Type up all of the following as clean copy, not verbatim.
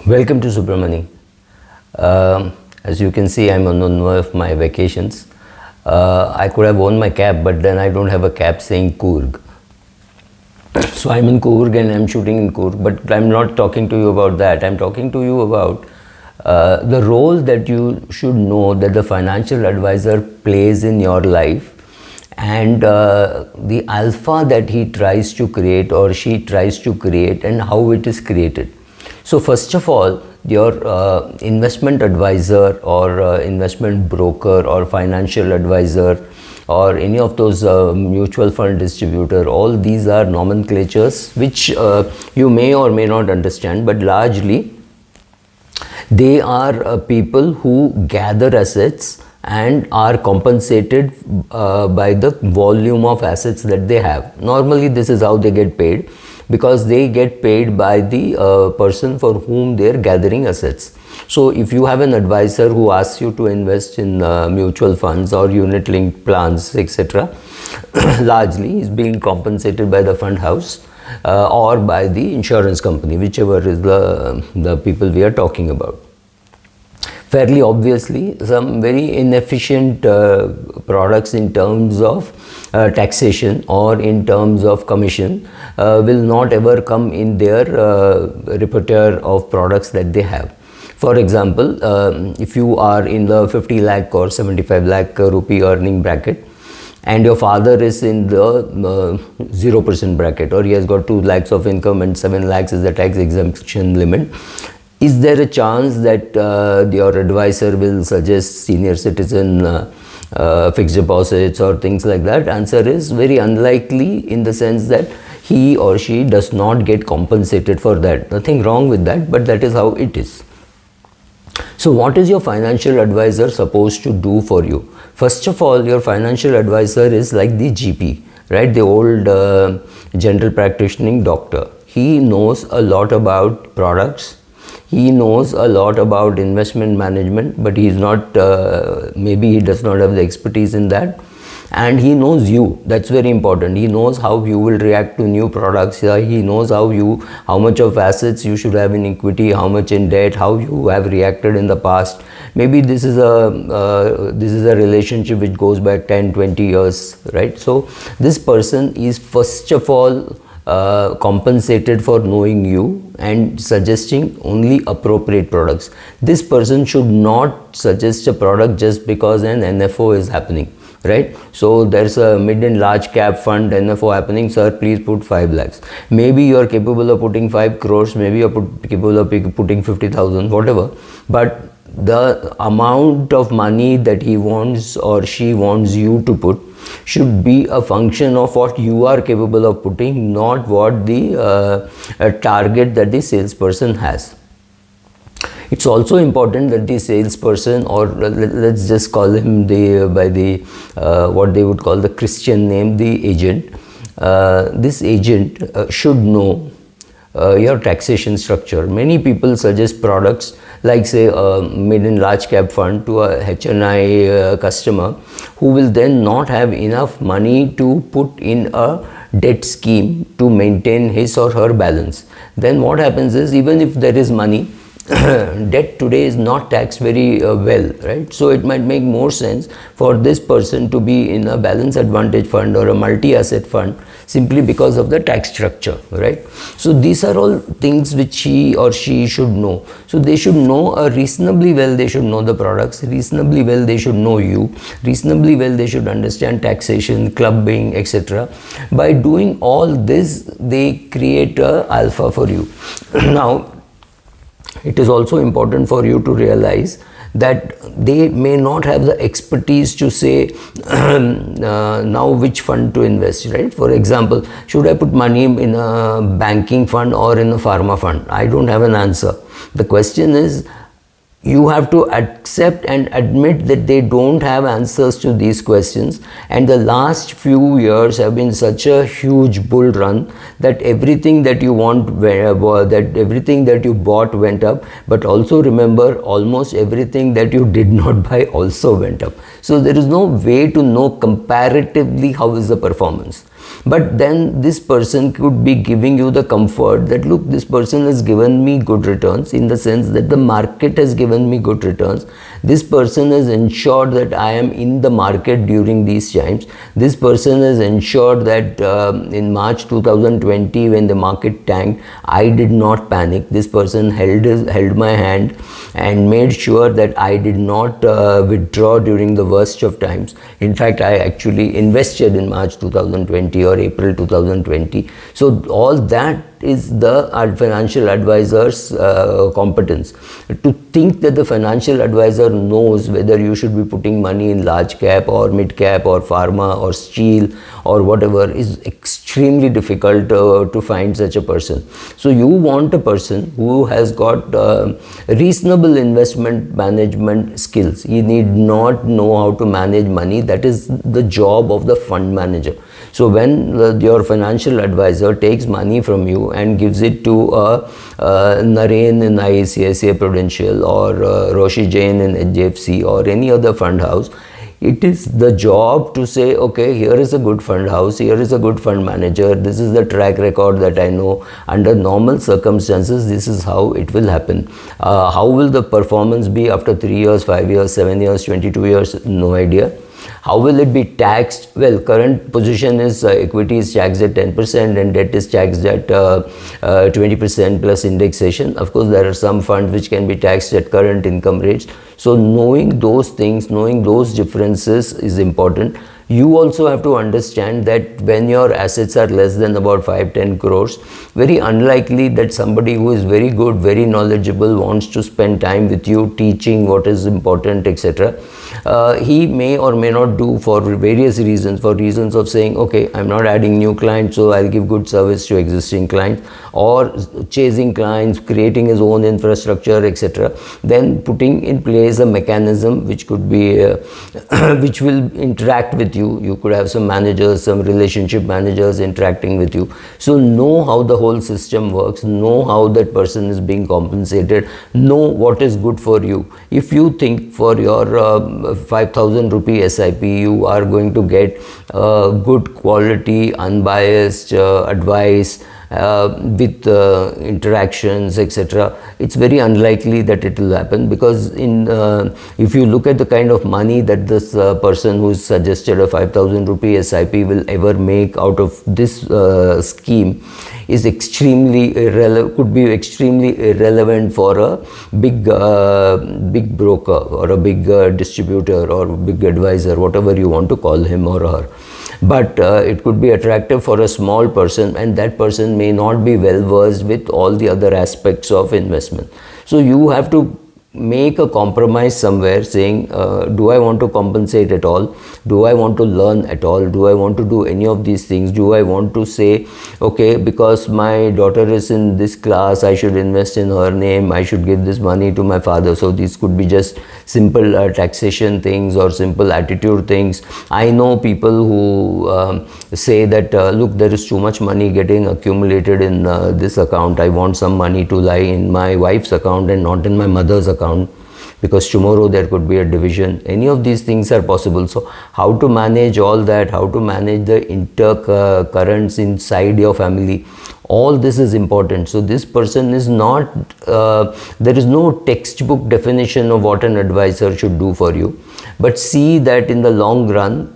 Welcome to Subramani. As you can see, I'm on one of my vacations. I could have worn my cap, but then I don't have a cap saying Coorg. So I'm in Coorg and I'm shooting in Coorg, but I'm not talking to you about that. I'm talking to you about the role that you should know that the financial advisor plays in your life, and the alpha that he tries to create or she tries to create, and how it is created. So first of all, your investment advisor or investment broker or financial advisor or any of those mutual fund distributor, all these are nomenclatures which you may or may not understand, but largely they are people who gather assets and are compensated by the volume of assets that they have. Normally this is how they get paid, because they get paid by the person for whom they are gathering assets. So if you have an advisor who asks you to invest in mutual funds or unit linked plans, etc., largely is being compensated by the fund house or by the insurance company, whichever is the people we are talking about. Fairly obviously, some very inefficient products in terms of taxation or in terms of commission will not ever come in their repertoire of products that they have. For example, if you are in the 50 lakh or 75 lakh rupee earning bracket, and your father is in the 0% bracket, or he has got 2 lakhs of income and 7 lakhs is the tax exemption limit, is there a chance that your advisor will suggest senior citizen fixed deposits or things like that? Answer is very unlikely, in the sense that he or she does not get compensated for that. Nothing wrong with that, but that is how it is. So what is your financial advisor supposed to do for you? First of all, your financial advisor is like the GP, right? The old general practicing doctor. He knows a lot about products. He knows a lot about investment management, but he is not, maybe he does not have the expertise in that. And he knows you. That's very important. He knows how you will react to new products. He knows how much of assets you should have in equity, how much in debt, how you have reacted in the past. Maybe this is a relationship which goes back 10, 20 years, right? So this person is first of all compensated for knowing you and suggesting only appropriate products. This person should not suggest a product just because an NFO is happening, right? So there's a mid and large cap fund NFO happening, sir, please put 5 lakhs. Maybe you are capable of putting 5 crores, maybe you are capable of putting 50,000, whatever, but the amount of money that he wants or she wants you to put should be a function of what you are capable of putting, not what the target that the salesperson has. It's also important that the salesperson, or let's just call him by the what they would call the Christian name, the agent. This agent should know your taxation structure. Many people suggest products like, say, a mid and large cap fund to a HNI customer who will then not have enough money to put in a debt scheme to maintain his or her balance. Then what happens is, even if there is money, debt today is not taxed very well, right? So it might make more sense for this person to be in a balance advantage fund or a multi-asset fund, simply because of the tax structure, right? So these are all things which he or she should know. So they should know reasonably well, they should know the products, reasonably well they should know you, reasonably well they should understand taxation, clubbing, etc. By doing all this, they create a alpha for you. Now, it is also important for you to realize that they may not have the expertise to say now which fund to invest, right? For example, should I put money in a banking fund or in a pharma fund? I don't have an answer. The question is, you have to accept and admit that they don't have answers to these questions, and the last few years have been such a huge bull run that everything that you everything that you bought went up, but also remember, almost everything that you did not buy also went up. So there is no way to know comparatively how is the performance. But then this person could be giving you the comfort that, look, this person has given me good returns, in the sense that the market has given me good returns. This person has ensured that I am in the market during these times. This person has ensured that in March 2020, when the market tanked, I did not panic. This person held my hand and made sure that I did not withdraw during the worst of times. In fact, I actually invested in March 2020 or April 2020. So all that is the financial advisor's competence. To think that the financial advisor knows whether you should be putting money in large cap or mid cap or pharma or steel or whatever is extremely difficult to find such a person. So you want a person who has got reasonable investment management skills. He need not know how to manage money. That is the job of the fund manager. So when your financial advisor takes money from you and gives it to Naren in ICICI Prudential or Roshi Jain in HDFC or any other fund house, it is the job to say, okay, here is a good fund house, here is a good fund manager, this is the track record that I know. Under normal circumstances, this is how it will happen. How will the performance be after 3 years, 5 years, 7 years, 22 years? No idea. How will it be taxed? Well, current position is equity is taxed at 10% and debt is taxed at 20% plus indexation. Of course, there are some funds which can be taxed at current income rates. So knowing those things, knowing those differences is important. You also have to understand that when your assets are less than about 5-10 crores, very unlikely that somebody who is very good, very knowledgeable, wants to spend time with you teaching what is important, etc. He may or may not do, for various reasons, for reasons of saying, okay, I'm not adding new clients, so I'll give good service to existing clients, or chasing clients, creating his own infrastructure, etc. Then putting in place a mechanism which could be, which will interact with you. You could have some managers, some relationship managers interacting with you. So know how the whole system works, know how that person is being compensated, know what is good for you. If you think for your 5,000 rupee SIP, you are going to get good quality, unbiased advice, with interactions, etc., it's very unlikely that it will happen, because if you look at the kind of money that this person who is suggested a 5,000 rupee SIP will ever make out of this scheme is extremely irrelevant, could be extremely irrelevant for a big big broker or a big distributor or big advisor, whatever you want to call him or her. But it could be attractive for a small person, and that person may not be well versed with all the other aspects of investment. So you have to make a compromise somewhere, saying, do I want to compensate at all? Do I want to learn at all? Do I want to do any of these things? Do I want to say, okay, because my daughter is in this class, I should invest in her name, I should give this money to my father? So these could be just simple taxation things or simple attitude things. I know people who say that, look, there is too much money getting accumulated in this account. I want some money to lie in my wife's account and not in my mother's account, because tomorrow there could be a division. Any of these things are possible. So how to manage all that, how to manage the intercurrents inside your family, all this is important. So this person is not, there is no textbook definition of what an advisor should do for you, but see that in the long run,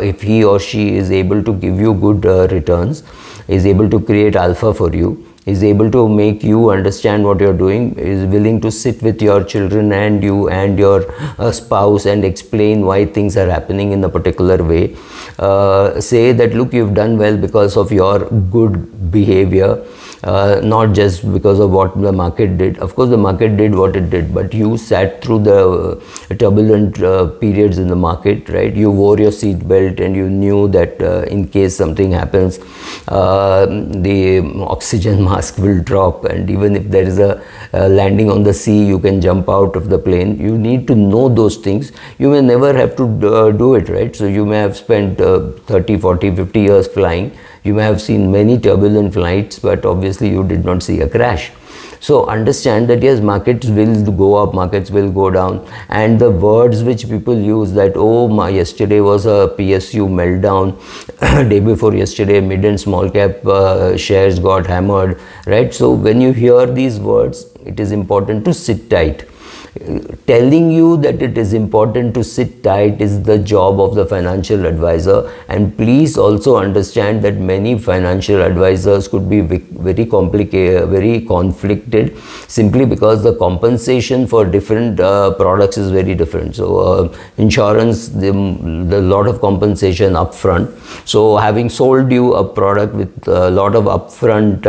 if he or she is able to give you good returns, is able to create alpha for you, is able to make you understand what you're doing, is willing to sit with your children and you and your spouse and explain why things are happening in a particular way. Say that, look, you've done well because of your good behavior, not just because of what the market did. Of course, the market did what it did, but you sat through the turbulent periods in the market, right? You wore your seat belt and you knew that in case something happens, the oxygen mask will drop, and even if there is a landing on the sea, you can jump out of the plane. You need to know those things. You may never have to do it, right? So you may have spent 30, 40, 50 years flying. You may have seen many turbulent flights, but obviously you did not see a crash. So understand that yes, markets will go up, markets will go down, and the words which people use, that oh my, yesterday was a PSU meltdown, day before yesterday mid and small cap shares got hammered, right? So when you hear these words, it is important to sit tight. Telling you that it is important to sit tight is the job of the financial advisor. And please also understand that many financial advisors could be very complicated, very conflicted, simply because the compensation for different products is very different. So insurance, the lot of compensation upfront. So having sold you a product with a lot of upfront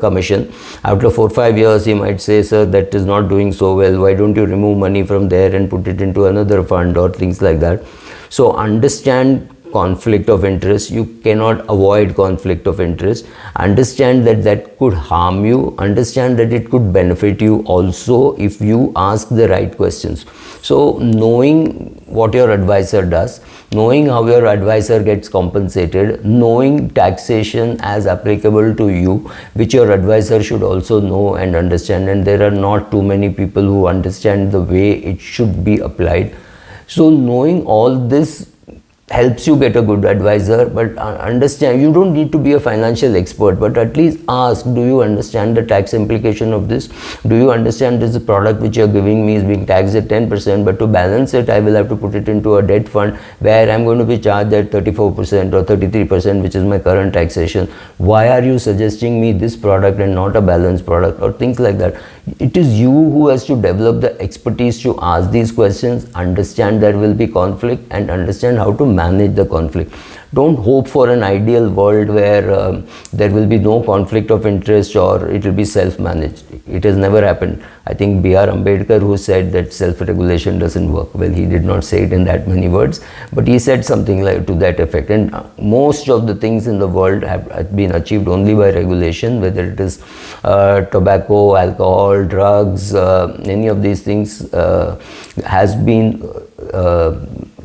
commission, after 4-5 years he might say, sir, that is not doing so well, why don't you remove money from there and put it into another fund, or things like that. So understand conflict of interest. You cannot avoid conflict of interest. Understand that that could harm you. Understand that it could benefit you also if you ask the right questions. So knowing what your advisor does, knowing how your advisor gets compensated, knowing taxation as applicable to you, which your advisor should also know and understand, and there are not too many people who understand the way it should be applied. So knowing all this helps you get a good advisor. But understand, you don't need to be a financial expert, but at least ask, do you understand the tax implication of this? Do you understand this product which you are giving me is being taxed at 10%, but to balance it I will have to put it into a debt fund where I'm going to be charged at 34% or 33%, which is my current taxation. Why are you suggesting me this product and not a balanced product, or things like that? It is you who has to develop the expertise to ask these questions, understand there will be conflict, and understand how to manage the conflict. Don't hope for an ideal world where there will be no conflict of interest or it will be self-managed. It has never happened. I think B.R. Ambedkar, who said that self-regulation doesn't work. Well, he did not say it in that many words, but he said something like to that effect. And most of the things in the world have been achieved only by regulation, whether it is tobacco, alcohol, drugs, any of these things has been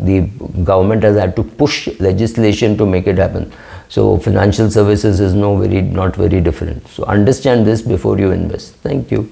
the government has had to push legislation to make it happen. So financial services is not very different. So understand this before you invest. Thank you.